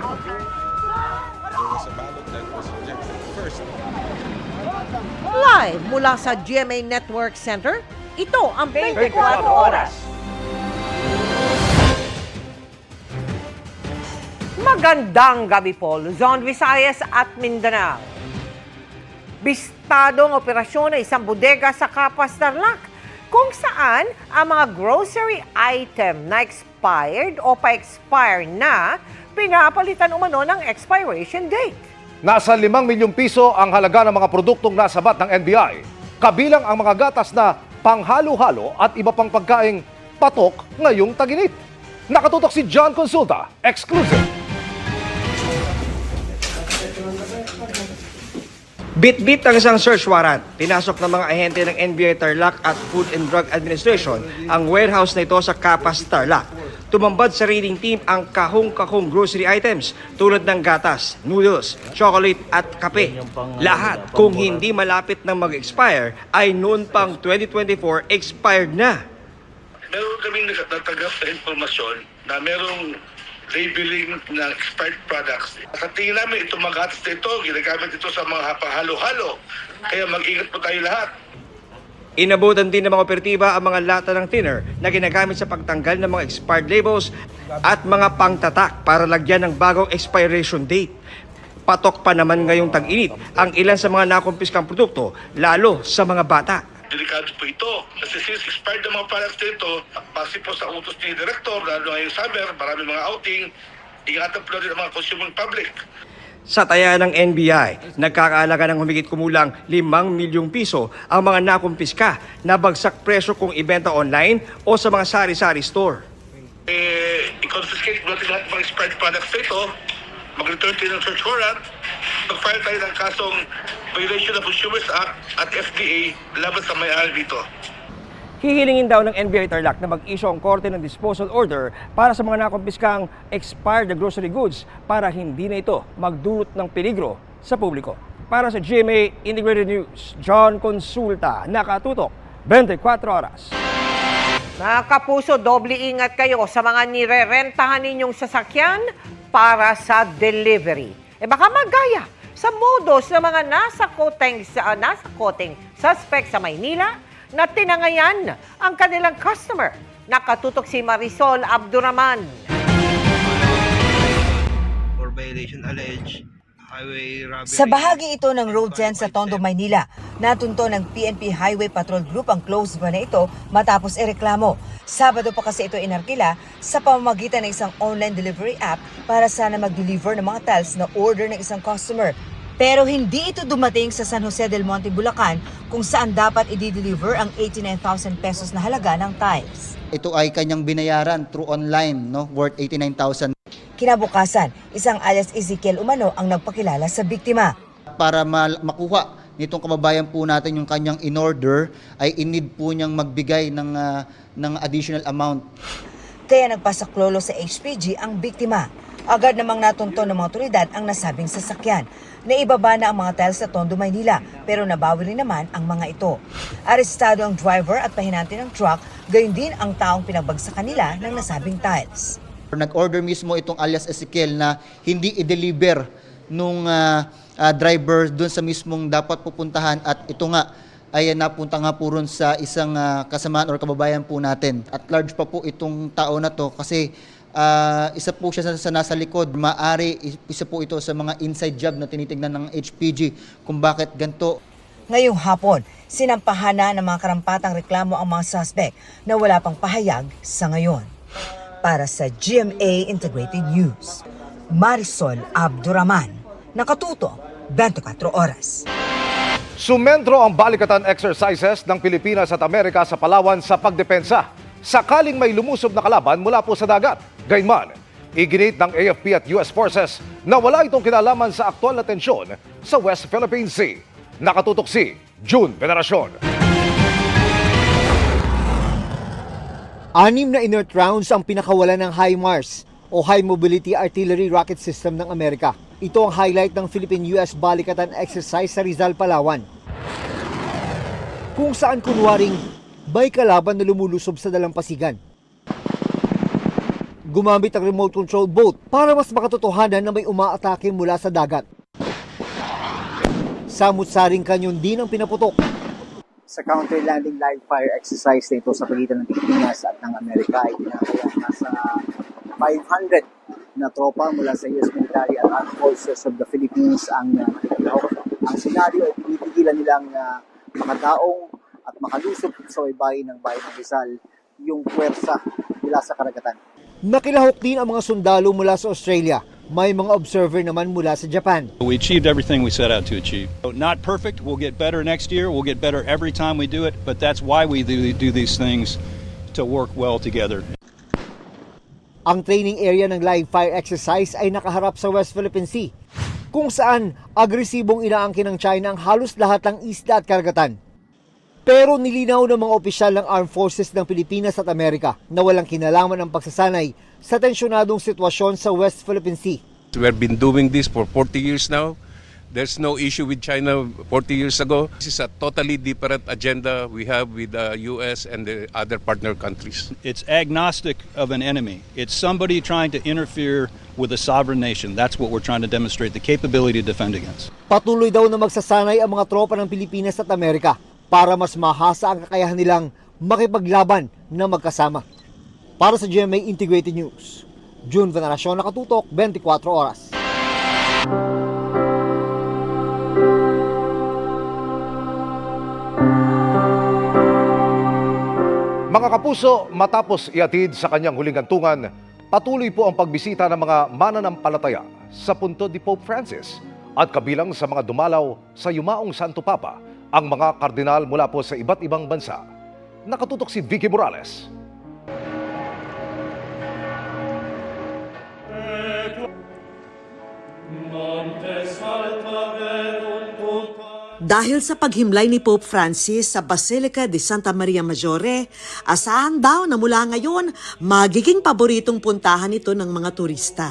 There was a ballot that was rejected first. Live mula sa GMA Network Center, ito ang 24 Oras. Magandang gabi po, Luzon, Visayas at Mindanao. Bistadong operasyon ng isang bodega sa Capas, Tarlac, kung saan ang mga grocery item na expired o pa-expire na, pinapalitan umano ng expiration date. Nasa 5 milyong piso ang halaga ng mga produktong nasabat ng NBI. Kabilang ang mga gatas na panghalo-halo at iba pang pagkaing patok ngayong tag-init. Nakatutok si John Consulta, exclusive. Bit-bit ang isang search warrant. Pinasok ng mga ahente ng NBI Tarlac at Food and Drug Administration ang warehouse na ito sa Capas, Tarlac. Tumambad sa raiding team ang kahong-kahong grocery items tulad ng gatas, noodles, chocolate at kape. Lahat, kung hindi malapit na mag-expire, ay noon pang 2024 expired na. Meron kaming natatanggap na informasyon na merong labeling ng expired products. Sa tingin namin, itong mga gatas na ito, ginagamit ito sa mga halo-halo. Kaya mag-ingat po tayo lahat. Inabutan din ng mga operatiba ang mga lata ng thinner na ginagamit sa pagtanggal ng mga expired labels at mga pangtatak para lagyan ng bagong expiration date. Patok pa naman ngayong tag-init ang ilan sa mga nakumpiskang produkto, lalo sa mga bata. Delikado po ito. Kasi since expired ng mga products na ito, base po sa utos ni Director, lalo ngayong summer, marami mga outing, ingatan po natin ang mga consuming public. Sa taya ng NBI, nagkakaalaga ng humigit kumulang 5 milyong piso ang mga nakumpiska na bagsak presyo kung ibenta online o sa mga sari-sari store. I-confiscate natin lahat ng mga expired products na ito, mag-return tayo ng search warrant, mag-file tayo ng kasong violation of Consumers Act at FDA laban sa may-ari dito. Hihilingin daw ng NBI Tarlac na mag-issue ang korte ng disposal order para sa mga nakumpiskang expired na grocery goods para hindi na ito magdulot ng peligro sa publiko. Para sa GMA Integrated News, John Consulta, nakatutok, 24 Oras. Mga kapuso, doble ingat kayo sa mga nirerentahan ninyong sasakyan para sa delivery. Baka magaya sa modus ng mga nasa koteng suspect sa Maynila na tinangayan ang kanilang customer. Nakatutok si Marisol Abduraman. For violation alleged, highway robbery. Sa bahagi ito ng Road 10 sa Tondo, Maynila, natunto ng PNP Highway Patrol Group ang closed van na ito matapos ireklamo. Sabado pa kasi ito inarkila sa pamamagitan ng isang online delivery app para sana mag-deliver ng mga tiles na order ng isang customer. Pero hindi ito dumating sa San Jose del Monte, Bulacan, kung saan dapat i-deliver ang 89,000 pesos na halaga ng tiles. Ito ay kanyang binayaran through online, no, worth 89,000. Kinabukasan, isang alias Ezekiel umano ang nagpakilala sa biktima. Para makuha nitong kababayan po natin yung kanyang in-order, ay in-need po niyang magbigay ng additional amount. Kaya nagpasaklolo sa HPG ang biktima. Agad namang natunto ng mga otoridad ang nasabing sasakyan. Naibaba na ang mga tiles sa Tondo, Maynila, pero nabawi rin naman ang mga ito. Arestado ang driver at pahinante ng truck, gayon din ang taong pinagbagsakan nila ng nasabing tiles. Nag-order mismo itong alias Ezekiel na hindi i-deliver nung driver doon sa mismong dapat pupuntahan, at ito nga ay napunta nga po ron sa isang kasamaan or kababayan po natin. At large pa po itong tao na to kasi isa po siya sa nasa likod. Maari isa po ito sa mga inside job na tinitingnan ng HPG kung bakit ganito. Ngayong hapon, sinampahan na ng mga karampatang reklamo ang mga suspect na wala pang pahayag sa ngayon. Para sa GMA Integrated News, Marisol Abduraman, nakatuto, 24 Oras. Sumentro ang balikatan exercises ng Pilipinas at Amerika sa Palawan sa pagdepensa sakaling may lumusob na kalaban mula po sa dagat. Gayunman, iginit ng AFP at US Forces na wala itong kinalaman sa aktwal na tensyon sa West Philippine Sea. Nakatutok si June Veneracion. 6 na inert rounds ang pinakawalan ng HIMARS o High Mobility Artillery Rocket System ng Amerika. Ito ang highlight ng Philippine-US balikatan exercise sa Rizal, Palawan. Kung saan kunwaring may kalaban na lumulusob sa dalampasigan. gumamit ng remote control boat para mas makatotohanan na may umaatake mula sa dagat. Samut-saring kanyon din ang pinaputok. Sa counter-landing live fire exercise na ito sa pagitan ng Pilipinas at ng Amerika ay tinatayang nasa 500 na tropa mula sa US Military at Armed Forces of the Philippines ang ang senaryo ay pinipigilan nilang makadaong at makalusog sa baybayin ng bayan ng Rizal yung puwersa mula sa karagatan. Nakilahok din ang mga sundalo mula sa Australia. May mga observer naman mula sa Japan. We achieved everything we set out to achieve. Not perfect, we'll get better next year, we'll get better every time we do it, but that's why we do these things, to work well together. Ang training area ng live fire exercise ay nakaharap sa West Philippine Sea, kung saan agresibong inaangkin ng China ang halos lahat ng isla at karagatan. Pero nilinaw ng mga opisyal ng Armed Forces ng Pilipinas at Amerika na walang kinalaman ang pagsasanay sa tensyonadong sitwasyon sa West Philippine Sea. We have been doing this for 40 years now. There's no issue with China 40 years ago. This is a totally different agenda we have with the US and the other partner countries. It's agnostic of an enemy. It's somebody trying to interfere with a sovereign nation. That's what we're trying to demonstrate, the capability to defend against. Patuloy daw na magsasanay ang mga tropa ng Pilipinas at Amerika para mas mahasa ang kakayahan nilang makipaglaban na magkasama. Para sa GMA Integrated News, June Veneracion, nakatutok, 24 oras. Mga kapuso, matapos iatid sa kanyang huling gantungan, patuloy po ang pagbisita ng mga mananampalataya sa puntod ni Pope Francis at kabilang sa mga dumalaw sa yumaong Santo Papa ang mga kardinal mula po sa iba't ibang bansa. Nakatutok si Vicky Morales. Dahil sa paghimlay ni Pope Francis sa Basilica de Santa Maria Maggiore, asahan daw na mula ngayon magiging paboritong puntahan ito ng mga turista.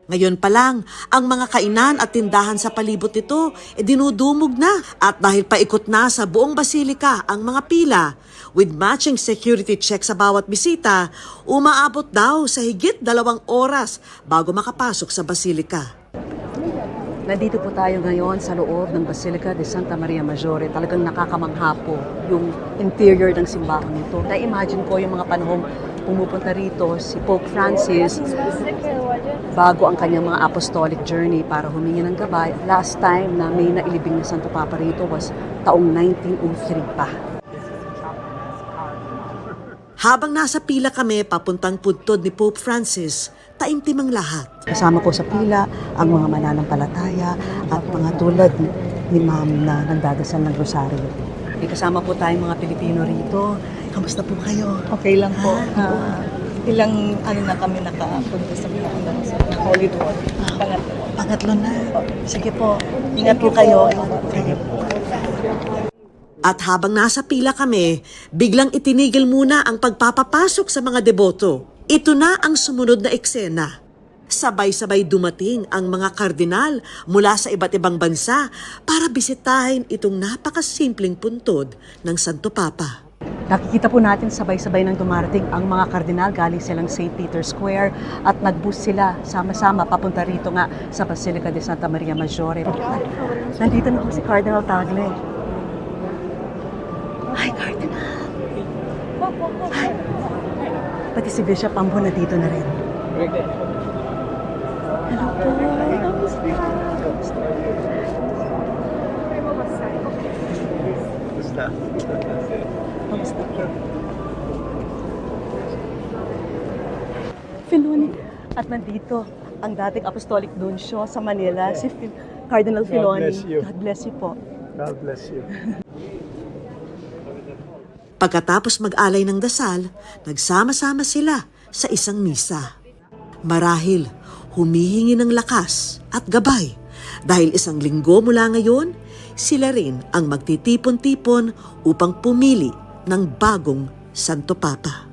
Ngayon pa lang, ang mga kainan at tindahan sa palibot nito dinudumog na at dahil paikot na sa buong basilika ang mga pila, with matching security check sa bawat bisita, umaabot daw sa higit 2 oras bago makapasok sa basilika. Nandito po tayo ngayon sa loob ng Basilica de Santa Maria Maggiore. Talagang nakakamangha po yung interior ng simbahan nito. Na-imagine ko yung mga panahong pumupunta rito si Pope Francis bago ang kanyang mga apostolic journey para humingi ng gabay. Last time na may nailibing na Santo Papa rito was taong 1903 pa. Habang nasa pila kami papuntang puntod ni Pope Francis, taimtim ang lahat. Kasama ko sa pila ang mga mananampalataya at mga tulad ni Ma'am na nagdadasal ng rosaryo. May kasama po tayong mga Pilipino rito. Kamusta po kayo? Okay lang po. Ilang na kami nakapunta sa Holy Road. Pangatlo na. Sige po. Ingat po kayo. At habang nasa pila kami, biglang itinigil muna ang pagpapapasok sa mga deboto. Ito na ang sumunod na eksena. Sabay-sabay dumating ang mga kardinal mula sa iba't ibang bansa para bisitahin itong napakasimpleng puntod ng Santo Papa. Nakikita po natin sabay-sabay nang dumarating ang mga kardinal galing silang St. Peter's Square at nag-bus sila sama-sama papunta rito nga sa Basilica de Santa Maria Maggiore. Nandito na po si Cardinal Tagle. Hi, Cardinal! Hi! Pati si Bishop Ambo na dito na rin. Hello po! Kamusta po? Filoni. At nandito ang dating apostolic nuncio sa Manila, si Cardinal Filoni. God bless you po. God bless you. Pagkatapos mag-alay ng dasal, nagsama-sama sila sa isang misa. Marahil, humihingi ng lakas at gabay dahil 1 linggo mula ngayon, sila rin ang magtitipon-tipon upang pumili ng bagong Santo Papa.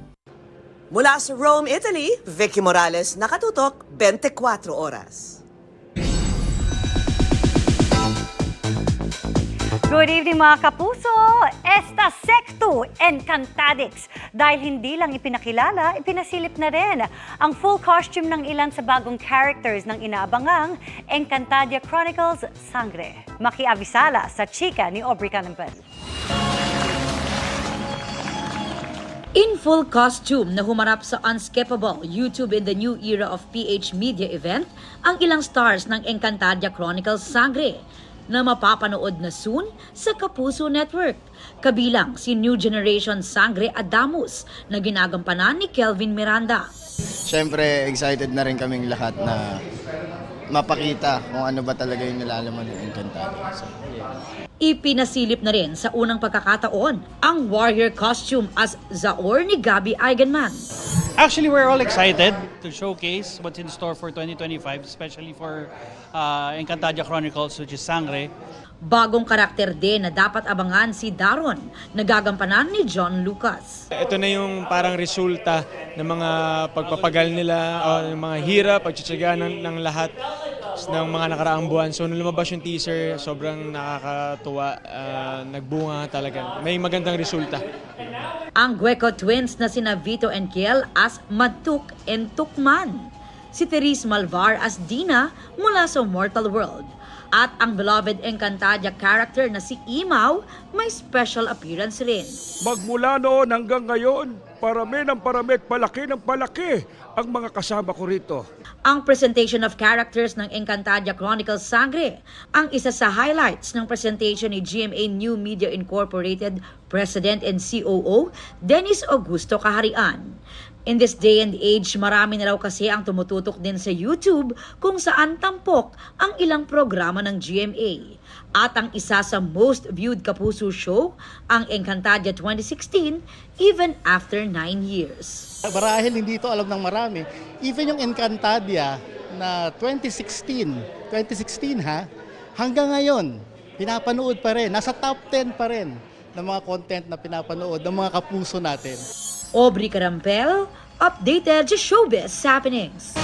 Mula sa Rome, Italy, Vicky Morales, nakatutok 24 oras. Good evening mga kapuso! Esta Secto Encantadix. Dahil hindi lang ipinakilala, ipinasilip na rin ang full costume ng ilan sa bagong characters ng inaabangang Encantadia Chronicles Sangre. Makiavisala sa chika ni Aubrey Canampel. In full costume na humarap sa Unskippable YouTube in the New Era of PH Media event, ang ilang stars ng Encantadia Chronicles Sangre na mapapanood na soon sa Kapuso Network. Kabilang si New Generation Sangre Adamus na ginagampanan ni Kelvin Miranda. Siyempre, excited na rin kaming lahat na mapakita kung ano ba talaga yung nilalaman ng Encantadia. So, Ipinasilip na rin sa unang pagkakataon ang warrior costume as Zaor ni Gabby Eigenman. Actually, we're all excited to showcase what's in store for 2025, especially for Encantadia Chronicles, which is Sangre. Bagong karakter din na dapat abangan si Daron, nagagampanan ni John Lucas. Ito na yung parang resulta ng mga pagpapagal nila, o ng mga hirap, pagtsatsaga ng lahat ng mga nakaraang buwan. So nung lumabas yung teaser, sobrang nakakatuwa, nagbunga talaga. May magandang resulta. Ang Gueco twins na sina Vito and Kiel as Matuk and Tukman. Si Therese Malvar as Dina mula sa Mortal World. At ang beloved Encantadia character na si Imaw may special appearance rin. Magmula noon hanggang ngayon, parami ng parami at palaki ng palaki ang mga kasama ko rito. Ang presentation of characters ng Encantadia Chronicles Sangre ang isa sa highlights ng presentation ni GMA New Media Incorporated President and COO Dennis Augusto Kaharian. In this day and age, marami na raw kasi ang tumututok din sa YouTube kung saan tampok ang ilang programa ng GMA. At ang isa sa most viewed Kapuso show, ang Encantadia 2016, even after 9 years. Marahil hindi ito alam ng marami. Even yung Encantadia na 2016 hanggang ngayon, pinapanood pa rin. Nasa top 10 pa rin ng mga content na pinapanood ng mga kapuso natin. Aubrey Canampel, updated sa showbiz happenings.